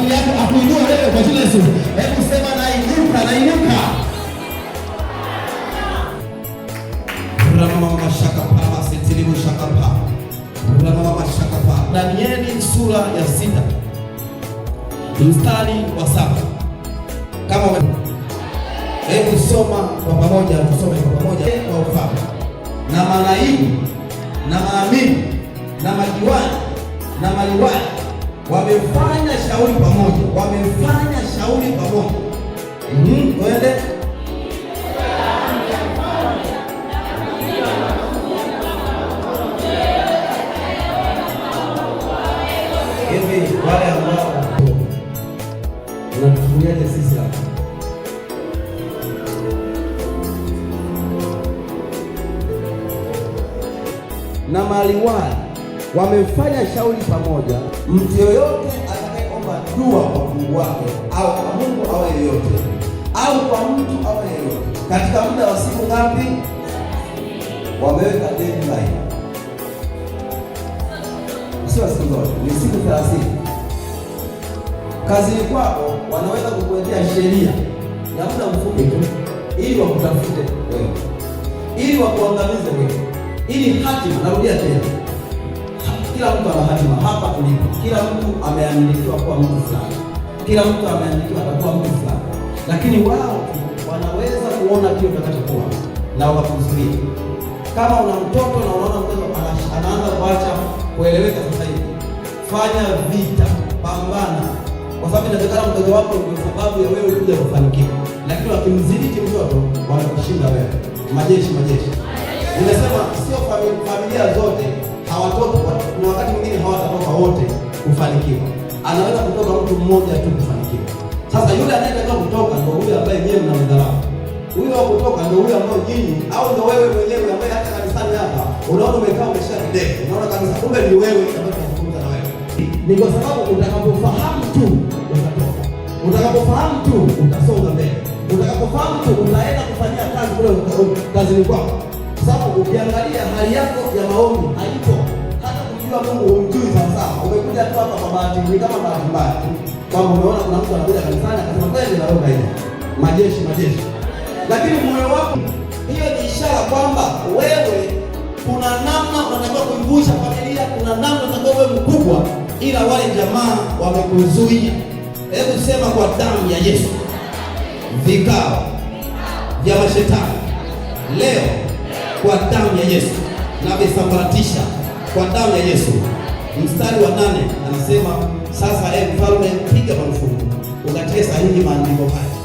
ajili yako, akuinua wewe kwa jina la Yesu. Hebu sema nainuka, nainuka. Mama mashaka pa sitilimu shaka pa. Mama mashaka pa. Danieli sura ya 6 mstari wa 7. Kama hebu soma kwa pamoja, tusome kwa pamoja. Kwa ufalme na manaibu na maamini na madiwani na maliwali wamefanya shauri pamoja, wamefanya shauri pamoja. Twende. Hivi wale ambao unatufunyaje sisi hapa? Na maliwali wamefanya shauri pamoja. Mtu yoyote atakayeomba dua kwa Mungu wake au kwa Mungu awe yoyote au kwa mtu awe yoyote katika muda wa siku ngapi? Wameweka deadline, sio siku zote, ni siku 30. Kazini kwako wanaweza kukuwekea sheria ya muda mfupi tu, ili wakutafute wewe, ili wakuangamize wewe, ili hatima. Narudia tena, kila mtu ana hatima hapa tulipo. Kila mtu ameandikiwa kuwa mtu fulani, kila mtu ameandikiwa atakuwa mtu fulani, lakini wao wanaweza kuona kile utakachokuwa na wakakuzuia. Kama una mtoto na unaona mtoto anaanza kuacha kueleweka sasa hivi, fanya vita, pambana, kwa sababu inawezekana mtoto wako ndio sababu ya wewe kuja kufanikiwa, lakini wakimzidi mtoto wanakushinda wewe. Majeshi. Nimesema sio familia zote hawatoka, na wakati mwingine hawatatoka wote kufanikiwa. Anaweza kutoka mtu mmoja tu kufanikiwa. Sasa yule anayetaka kutoka ndio yule ambaye yeye mnamdharau. Huyo wa kutoka ndio yule ambaye nyinyi au ndio wewe mwenyewe ambaye hata kanisani hapa unaona umekaa umeshika kidevu. Unaona kanisa kumbe ni wewe ambaye tunazungumza na wewe. Ni kwa sababu utakapofahamu tu utatoka. Utakapofahamu tu utasonga mbele. Utakapofahamu tu unaenda kufanyia kazi kule kazini kwako. Sababu ukiangalia hali yako ya maombi haipo, hata kujua Mungu umjui sawa. Umekuja tu hapa kwa bahati, ni kama bahati mbaya tu kwamba umeona kuna mtu anakuja kanisani akasema kweli na roho hiyo. Majeshi. Lakini moyo wako, hiyo ni ishara kwamba wewe kuna namna unatakiwa kuivusha familia, kuna namna unatakiwa wewe mkubwa, ila wale jamaa wamekuzuia. Hebu sema kwa damu ya Yesu, vikao vya mashetani leo kwa damu ya Yesu na visambaratisha kwa damu ya Yesu. Mstari wa 8 anasema sasa, mfalme, piga marufuku ukatie sahihi maandiko haya.